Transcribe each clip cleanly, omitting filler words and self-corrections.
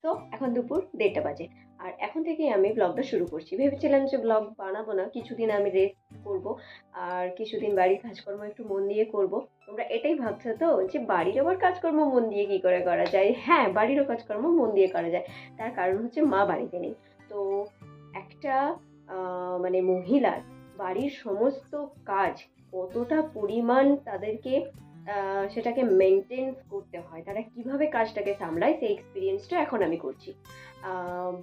তো এখন দুপুর 1:30টা বাজে আর এখন থেকে আমি ব্লগটা শুরু করছি। ভেবেছিলাম যে ব্লগ বানাবো না, কিছুদিন আমি রেস্ট করব আর কিছুদিন বাড়ির কাজকর্ম একটু মন দিয়ে করব। তোমরা এটাই ভাবছো তো যে বাড়ির আবার কাজকর্ম মন দিয়ে কি করে করা যায়? হ্যাঁ, বাড়িরও কাজকর্ম মন দিয়ে করা যায়। তার কারণ হচ্ছে মা বাড়িতে নেই। তো একটা মানে মহিলার বাড়ির সমস্ত কাজ কতটা পরিমাণ তাদেরকে সেটাকে মেনটেন্স করতে হয়, তারা কিভাবে কাজটাকে সামলায় সেই এক্সপিরিয়েন্সটা এখন আমি করছি।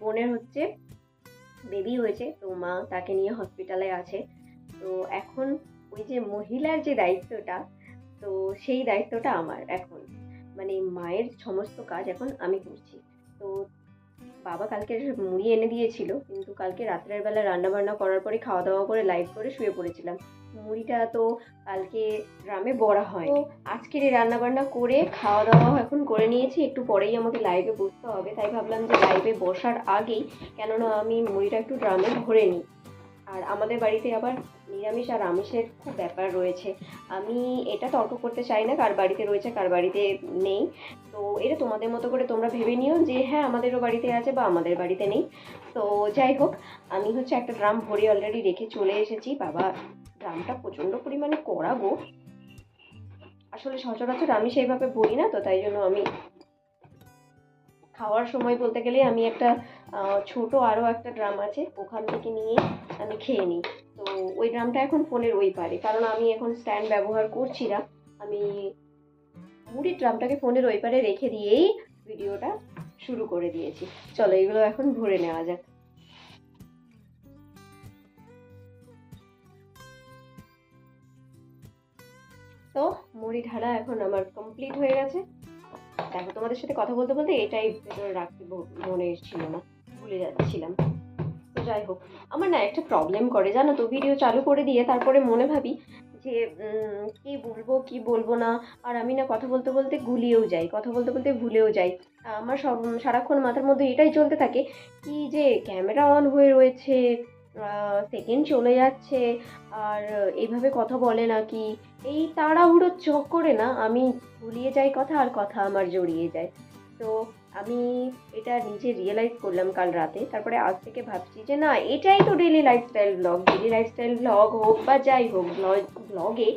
বোনের হচ্ছে বেবি হয়েছে, তো মা তাকে নিয়ে হসপিটালে আছে। তো এখন ওই যে মহিলার যে দায়িত্বটা, তো সেই দায়িত্বটা আমার এখন, মানে মায়ের সমস্ত কাজ এখন আমি করছি। তো বাবা কালকে মুড়ি এনে দিয়েছিল, কিন্তু কালকে রাত্রের বেলা রান্না বান্না করার পরে খাওয়া দাওয়া করে লাইট করে শুয়ে পড়েছিলাম। মুড়িটা তো কালকে ড্রামে বড়া হয়, তো আজকের এই রান্না বান্না করে খাওয়া দাওয়া এখন করে নিয়েছি, একটু পরেই আমাকে লাইভে বসতে হবে। তাই ভাবলাম যে লাইভে বসার আগেই, কেননা আমি মুড়িটা একটু ড্রামে ভরে নিই। আর আমাদের বাড়িতে আবার নিরামিষ আর আমিষের খুব ব্যাপার রয়েছে। আমি এটা তর্ক করতে চাই না কার বাড়িতে রয়েছে কার বাড়িতে নেই। তো এটা তোমাদের মতো করে তোমরা ভেবে নিও যে হ্যাঁ আমাদেরও বাড়িতে আছে বা আমাদের বাড়িতে নেই। তো যাই হোক, আমি হচ্ছে একটা ড্রাম ভরে অলরেডি রেখে চলে এসেছি। বাবা, ড্রামটা প্রচণ্ড পরিমাণে কড়া গো। আসলে সচরাচর আমি সেইভাবে ভরি না, তো তাই জন্য আমি খাওয়ার সময় বলতে গেলে আমি একটা ছোট আরও একটা ড্রাম আছে, ওখান থেকে নিয়ে আমি খেয়ে নিই। তো ওই ড্রামটা এখন ফোনের ওই পারে, কারণ আমি এখন স্ট্যান্ড ব্যবহার করছি না। আমি মুড়ির ড্রামটাকে ফোনের ওই পারে রেখে দিয়েই ভিডিওটা শুরু করে দিয়েছি। চলো এগুলো এখন ভরে নেওয়া যাক। তো মুড়ি ঢালা এখন আমার কমপ্লিট হয়ে গেছে। দেখো, তোমাদের সাথে কথা বলতে বলতে এটাই ভেতরে রাখতে মনে ছিল না, ভুলে যাচ্ছিলাম। তো যাই হোক, আমার না একটা প্রবলেম করে জানো তো, ভিডিও চালু করে দিয়ে তারপরে মনে ভাবি যে কি বলবো কি বলবো না। আর আমি না কথা বলতে বলতে গুলিয়েও যাই, কথা বলতে বলতে ভুলেও যাই। আমার সব সারাক্ষণ মাথার মধ্যে এটাই চলতে থাকে কি যে ক্যামেরা অন হয়ে রয়েছে, সেকেন্ড চলে যাচ্ছে, আর এইভাবে কথা বলে নাকি। এই তাড়াহুড়োর চক্করে না আমি ভুলিয়ে যাই কথা, আর কথা আমার জড়িয়ে যায়। তো আমি এটা নিজে রিয়েলাইজ করলাম কাল রাতে। তারপরে আজ থেকে ভাবছি যে না, এটাই তো daily lifestyle blog, daily lifestyle blog হোক বা যাই হোক, ব্লগে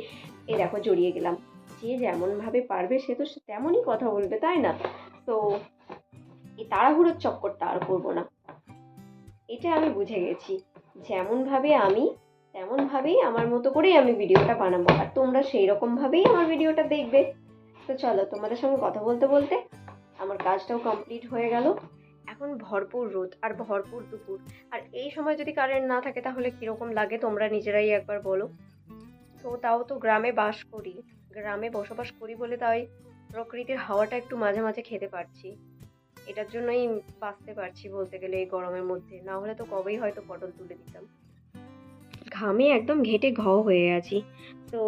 এ দেখো জড়িয়ে গেলাম। যে যেমনভাবে পারবে সে তো তেমনই কথা বলবে, তাই না? তো এই তাড়াহুড়োর চক্করটা আর করবো না, এটা আমি বুঝে গেছি। যেমনভাবে আমি, তেমনভাবেই আমার মতো করেই আমি ভিডিওটা বানাবো, আর তোমরা সেই রকমভাবেই আমার ভিডিওটা দেখবে। তো চলো, তোমাদের সঙ্গে কথা বলতে বলতে আমার কাজটাও কমপ্লিট হয়ে গেল। এখন ভরপুর রোদ আর ভরপুর দুপুর, আর এই সময় যদি কারেন্ট না থাকে তাহলে কীরকম লাগে তোমরা নিজেরাই একবার বলো। তো তাও তো গ্রামে বাস করি, গ্রামে বসবাস করি বলে তাই প্রকৃতির হাওয়াটা একটু মাঝে মাঝে খেতে পারছি। এটার জন্যই বাঁচতে পারছি বলতে গেলে এই গরমের মধ্যে, না হলে তো কবেই হয়তো পটল তুলে দিতাম। ঘামে একদম ঘেটে হয়ে আছি। তো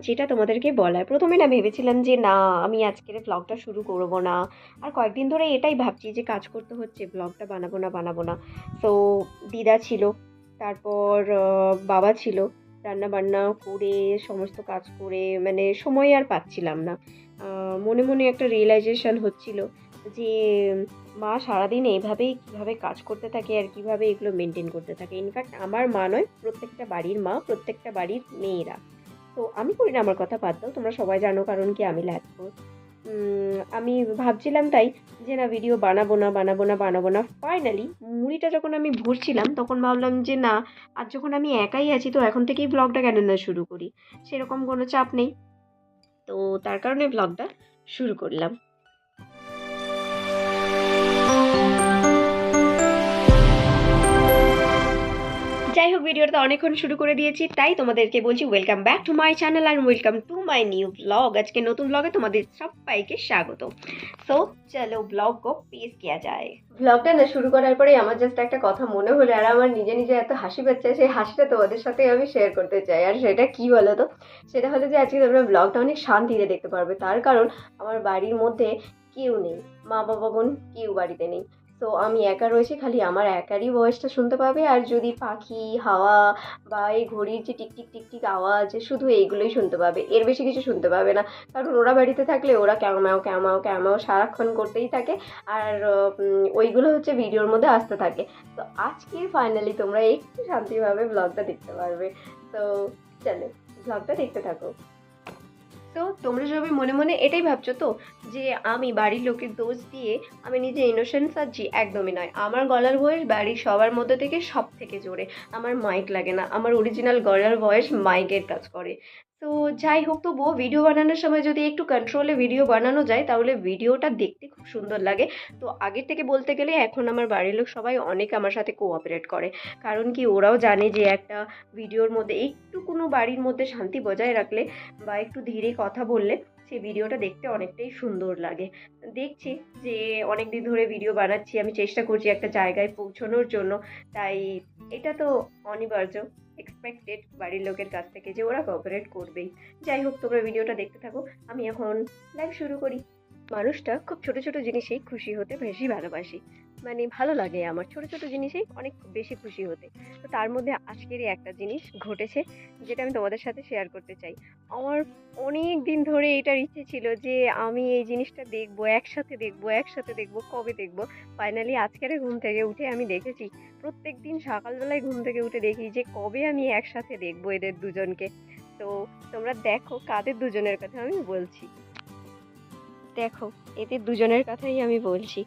যেটা তোমাদেরকে বলার, প্রথমে না ভেবেছিলাম যে না, আমি আজকের ব্লগটা শুরু করব না। আর কয়েকদিন ধরে এটাই ভাবছি যে কাজ করতে হচ্ছে, ব্লগটা বানাবো না বানাবো না। তো দিদা ছিল, তারপর বাবা ছিল, রান্না বান্না করে সমস্ত কাজ করে মানে সময় আর পাচ্ছিলাম না। মনে মনে একটা রিয়েলাইজেশন হচ্ছিল যে মা সারাদিন এইভাবেই কীভাবে কাজ করতে থাকে আর কীভাবে এগুলো মেনটেন করতে থাকে। ইনফ্যাক্ট আমার মা নয়, প্রত্যেকটা বাড়ির মা, প্রত্যেকটা বাড়ির মেয়েরা। তো আমি করি না, আমার কথা বাদ দাও, তোমরা সবাই জানো, কারণ কি আমি ল্যাটফোর। আমি ভাবছিলাম তাই যে না, ভিডিও বানাবো না বানাবো না বানাবো না। ফাইনালি মুড়িটা যখন আমি ভরছিলাম তখন ভাবলাম যে না, আর যখন আমি একাই আছি তো এখন থেকেই ব্লগটা কেন না শুরু করি, সেরকম কোনো চাপ নেই। তো তার কারণে ব্লগটা শুরু করলাম। যাই হোক, ভিডিওটা অনেকক্ষণ শুরু করে দিয়েছি, তাই তোমাদেরকে বলছি welcome back to my channel and welcome to my new blog. আজকে নতুন ব্লগে তোমাদের সবাইকে স্বাগত। তো চলো ব্লগ কো পেশ কিয়া যায়। ব্লগটা না শুরু করার পরে আমার জাস্ট একটা কথা মনে হলো, আর আমার নিজে নিজে এত হাসি পাচ্ছে, সেই হাসিটা তোমাদের সাথে আমি শেয়ার করতে চাই। আর সেটা কি বলো তো, সেটা হলো যে আজকে তোমরা ব্লগটা অনেক শান্তিতে দেখতে পারবে। তার কারণ আমার বাড়ির মধ্যে কেউ নেই, মা বাবা বোন কেউ বাড়িতে নেই। তো তো আমি একা রয়েছি, খালি আমার একারই ভয়েসটা শুনতে পাবে। আর যদি পাখি, হাওয়া বা এই ঘড়ির যে টিকটিক টিকটিক আওয়াজ, শুধু এইগুলোই শুনতে পাবে, এর বেশি কিছু শুনতে পাবে না। কারণ ওরা বাড়িতে থাকলে ওরা ক্যামাও ক্যামাও ক্যামাও সারাক্ষণ করতেই থাকে। আর ওইগুলো হচ্ছে ভিডিওর মধ্যে আসতে থাকে। তো আজকে ফাইনালি তোমরা একটু শান্তিভাবে ব্লগটা দেখতে পারবে। তো চলো ব্লগটা দেখতে থাকো। তো তোমরা সবাই মনে মনে এটাই ভাবছো তো যে আমি বাড়ির লোকের দোষ দিয়ে আমি নিজে ইনোসেন্ট সাজছি? একদমই নয়। আমার গলার ভয়েস বাড়ির সবার মধ্যে থেকে সব থেকে জোরে। আমার মাইক লাগে না, আমার অরিজিনাল গলার ভয়েস মাইকের কাজ করে। তো যাই হোক, তবুও ভিডিও বানানোর সময় যদি একটু কন্ট্রোলে ভিডিও বানানো যায় তাহলে ভিডিওটা দেখতে খুব সুন্দর লাগে। তো আগের থেকে বলতে গেলে এখন আমার বাড়ির লোক সবাই অনেক আমার সাথে কোঅপারেট করে। কারণ কি, ওরাও জানে যে একটা ভিডিওর মধ্যে একটু কোনো বাড়ির মধ্যে শান্তি বজায় রাখলে বা একটু ধীরে কথা বললে সেই ভিডিওটা দেখতে অনেকটাই সুন্দর লাগে। দেখছি যে অনেক দিন ধরে ভিডিও বানাচ্ছি, আমি চেষ্টা করছি একটা জায়গায় পৌঁছানোর জন্য। তাই এটা তো অনিবার্য, এক্সপেক্টেড বাড়ির লোকের কাছ থেকে যে ওরা কোঅপারেট করবেই। যাই হোক, তোমরা ভিডিওটা দেখতে থাকো, আমি এখন লাইভ শুরু করি। মানুষটা খুব ছোট ছোট জিনিসেই খুশি হতে বেশি ভালোবাসি। মানে ভালো লাগে আমার ছোট ছোট জিনিসেই অনেক বেশি খুশি হতে। তো তার মধ্যে আজকেরই একটা জিনিস ঘটেছে যেটা আমি তোমাদের সাথে শেয়ার করতে চাই। আমার অনেক দিন ধরে এটার ইচ্ছে ছিল যে আমি এই জিনিসটা দেখবো, একসাথে দেখবো, একসাথে দেখবো, কবে দেখবো। ফাইনালি আজকের ঘুম থেকে উঠে আমি দেখেছি। প্রত্যেক দিন সকালবেলায় ঘুম থেকে উঠে দেখি যে কবে আমি একসাথে দেখবো এদের দুজনকে। তো তোমরা দেখো কাদের দুজনের কথা আমি বলছি। দেখো, এদের দুজনের কথাই আমি বলছি।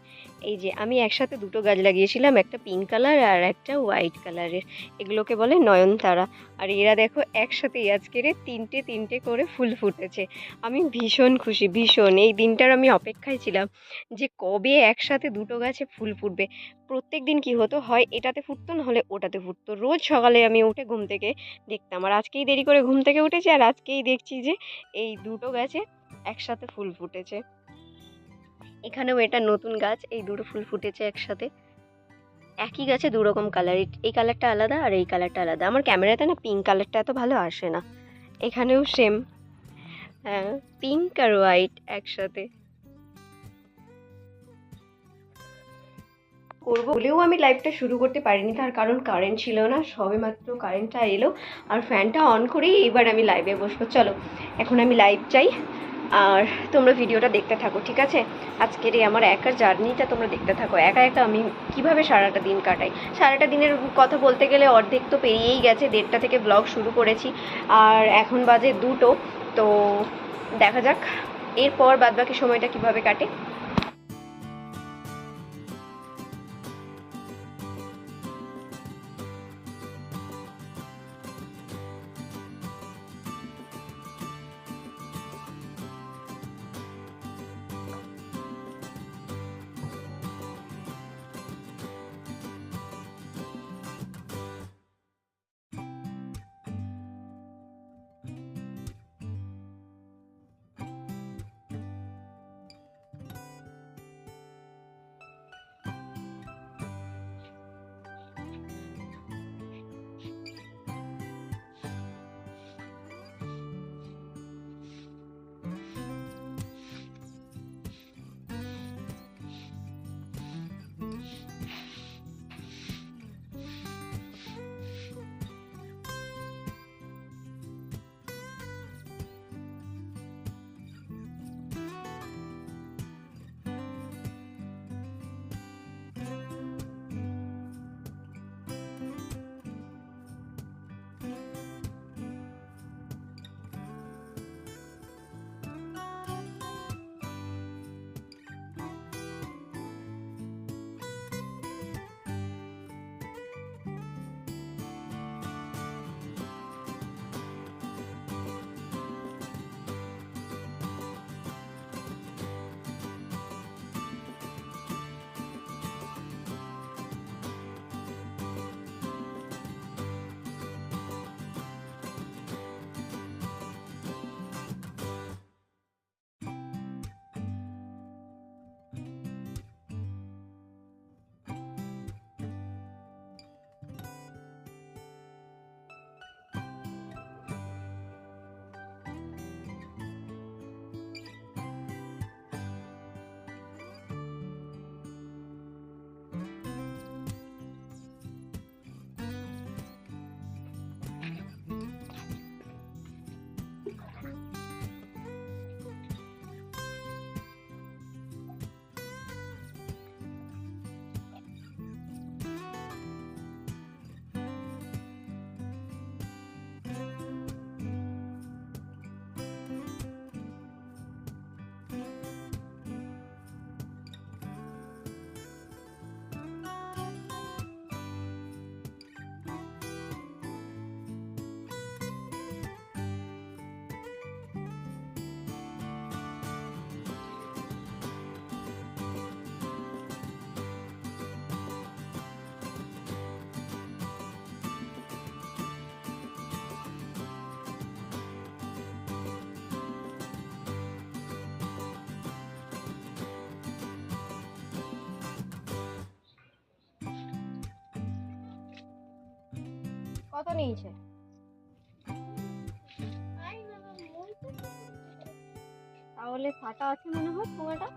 এই যে আমি একসাথে দুটো গাছ লাগিয়েছিলাম, একটা পিঙ্ক কালার আর একটা হোয়াইট কালারের। এগুলোকে বলে নয়নতারা। আর এরা দেখো একসাথেই আজকের তিনটে তিনটে করে ফুল ফুটেছে। আমি ভীষণ খুশি, ভীষণ। এই দিনটার আমি অপেক্ষায় ছিলাম যে কবে একসাথে দুটো গাছে ফুল ফুটবে। প্রত্যেক দিন কি হতো, হয় এটাতে ফুটতো না হলে ওটাতে ফুটতো। রোজ সকালে আমি উঠে ঘুম থেকে দেখতাম। আর আজকেই দেরি করে ঘুম থেকে উঠেছি আর আজকেই দেখছি যে এই দুটো গাছে একসাথে ফুল ফুটেছে। এখানেও এটা নতুন গাছ, এই দুটো ফুল ফুটেছে একসাথে। একই গাছে দু রকম কালার, এই কালারটা আলাদা আর এই কালারটা আলাদা। আমার ক্যামেরাতে না পিঙ্ক কালারটা এত ভালো আসে না। এখানেও সেম, হ্যাঁ, পিঙ্ক আর হোয়াইট একসাথে। করবো বলেও আমি লাইভটা শুরু করতে পারিনি, তার কারণ কারেন্ট ছিল না, সবে মাত্র কারেন্টটা এলো। আর ফ্যানটা অন করেই এইবার আমি লাইভে বসবো। চলো এখন আমি লাইভ চাই, আর তোমরা ভিডিওটা দেখতে থাকো, ঠিক আছে? আজকের এই আমার একার জার্নিটা তোমরা দেখতে থাকো, একা একা আমি কিভাবে সারাটা দিন কাটাই। সারাটা দিনের কথা বলতে গেলে অর্ধেক তো পেরিয়েই গেছে, 1:30 থেকে ব্লগ শুরু করেছি আর এখন বাজে 2টো। তো দেখা যাক এরপর বাদবাকি সময়টা কিভাবে কাটে। কত নিয়েছে? তাহলে ফাটা আছে মনে হয় ঠোঙাটা।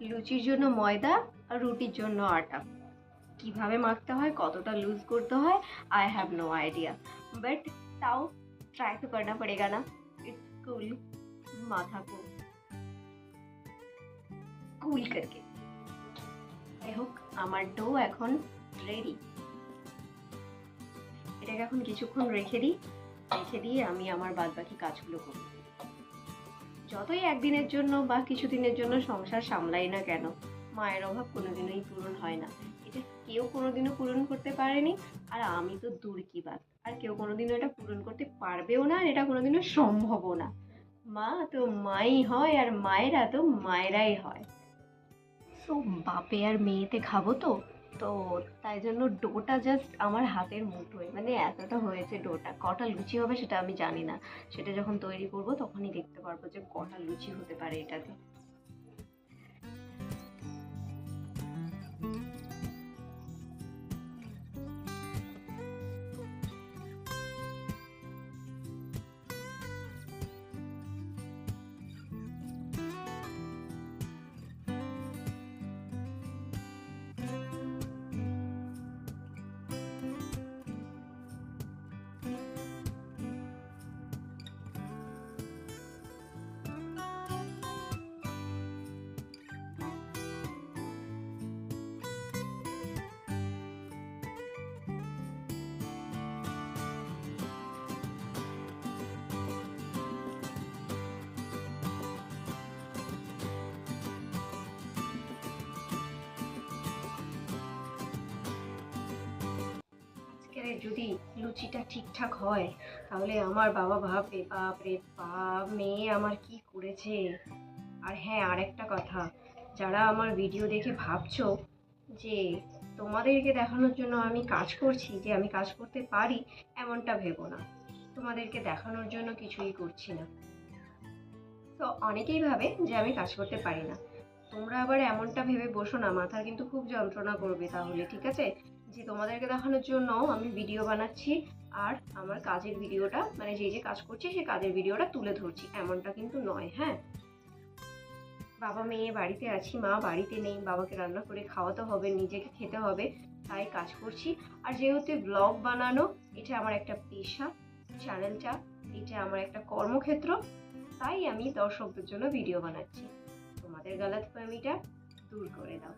লুচির জন্য ময়দা আর রুটির জন্য আটা। কিভাবে মাখতে হয়, কতটা লুজ করতে হয়, I have no idea, but ताऊ ट्राई तो करना पड़ेगा ना। इट्स कूल, माथा को কুল करके। যাই হোক, আমার ডো এখন রেডি। এটাকে এখন কিছুক্ষণ রেখে দিয়ে আমি আমার বাদবাকি কাজগুলো করব। যতই একদিনের জন্য বা কিছুদিনের জন্য সংসার সামলাই না কেন, মায়ের অভাব কোনোদিনই পূরণ হয় না। এটা কেউ কোনোদিনও পূরণ করতে পারেনি, আর আমি তো দূর কি বাত, আর কেউ কোনোদিনও এটা পূরণ করতে পারবেও না, আর এটা কোনোদিনও সম্ভবও না। মা তো মাই হয়, আর মায়েরা তো মায়েরাই হয়। সো বাপে আর মেয়েতে খাবো তো, তো তাই জন্য ডোটা জাস্ট আমার হাতের মুঠোয়, মানে এতটা হয়েছে ডোটা। কটা লুচি হবে সেটা আমি জানি না, সেটা যখন তৈরি করব তখনই দেখতে পারবো যে কটা লুচি হতে পারে এটাতে। যদি লুচিটা ঠিকঠাক হয় তাহলে আমার বাবা ভাববে, বাপ রে বাপ, মেয়ে আমার কি করেছে। আর হ্যাঁ, আরেকটা কথা, যারা আমার ভিডিও দেখে ভাবছো যে তোমাদেরকে দেখানোর জন্য আমি কাজ করছি, যে আমি কাজ করতে পারি, এমনটা ভেবো না। তোমাদেরকে দেখানোর জন্য কিছুই করছি না। তো অনেকেই ভাবে যে আমি কাজ করতে পারি না। তোমরা আবার এমনটা ভেবে বসো না, মাথা কিন্তু খুব যন্ত্রণা করবে তাহলে, ঠিক আছে? যে তোমাদেরকে দেখানোর জন্য আমি ভিডিও বানাচ্ছি, আর আমার কাজের ভিডিওটা, মানে যে কাজ করছি সেই কাজের ভিডিওটা তুলে ধরছি, এমনটা কিন্তু নয়। হ্যাঁ, বাবা মেয়ে বাড়িতে আছি, মা বাড়িতে নেই, বাবাকে রান্না করে খাওয়াতে হবে, নিজেকে খেতে হবে, তাই কাজ করছি। আর যেহেতু ব্লগ বানানো এটা আমার একটা পেশা, চ্যানেলটা এটা আমার একটা কর্মক্ষেত্র, তাই আমি দর্শকদের জন্য ভিডিও বানাচ্ছি। তোমাদের গলতফহমিটা দূর করে দাও।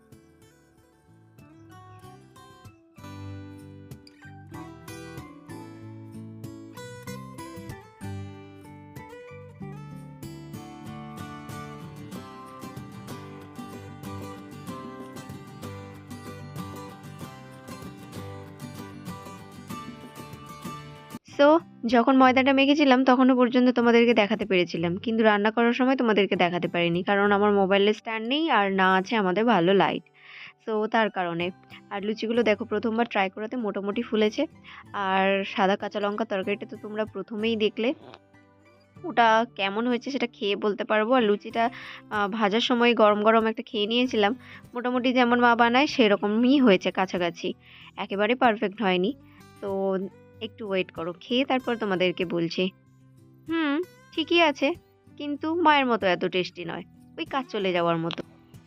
সো যখন ময়দাটা মেখেছিলাম তখনও পর্যন্ত তোমাদেরকে দেখাতে পেরেছিলাম, কিন্তু রান্না করার সময় তোমাদেরকে দেখাতে পারিনি, কারণ আমার মোবাইলের স্ট্যান্ড নেই আর না আছে আমাদের ভালো লাইট। সো তার কারণে। আর লুচিগুলো দেখো প্রথমবার ট্রাই করাতে মোটামুটি ফুলেছে। আর সাদা কাঁচা লঙ্কা তরকারিটা তো তোমরা প্রথমেই দেখলে, ওটা কেমন হয়েছে সেটা খেয়ে বলতে পারবো। আর লুচিটা ভাজার সময় গরম গরম একটা খেয়ে নিয়েছিলাম, মোটামুটি যেমন মা বানায় সেরকমই হয়েছে, কাছাকাছি। একেবারে পারফেক্ট হয়নি। তো একটু ওয়েট করো, খেয়ে তারপর তোমাদেরকে বলছি। ঠিকই আছে, কিন্তু মায়ের মতো এত টেস্টি নয়, ওই কাজ চলে যাওয়ার মতো।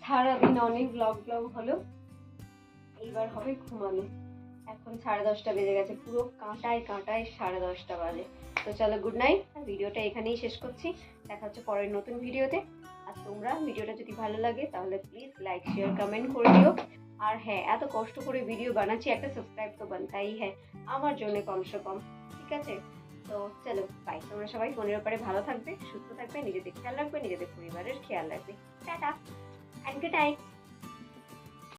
সারাদিন অনেক ব্লগ হলো, এইবার হবে ঘুমানো। এখন 10:30 বেজে গেছে, পুরো কাঁটায় 10:30 বাজে। তো চলো, গুড নাইট। ভিডিওটা এখানেই শেষ করছি, দেখা হচ্ছে পরের নতুন ভিডিওতে। আর তোমরা ভিডিওটা যদি ভালো লাগে তাহলে প্লিজ লাইক শেয়ার কমেন্ট করে দিও। আর হ্যাঁ, এত কষ্ট করে ভিডিও বানাচ্ছি, একটা সাবস্ক্রাইব তো বানতাই হ্যাঁ আমার জন্য কমসে কম, ঠিক আছে? তো চলো বাই। তোমরা সবাই ফোনের ব্যাপারে ভালো থাকবে, সুস্থ থাকবে, নিজেদের খেয়াল রাখবে, নিজেদের পরিবারের খেয়াল রাখবে। Tata and good night.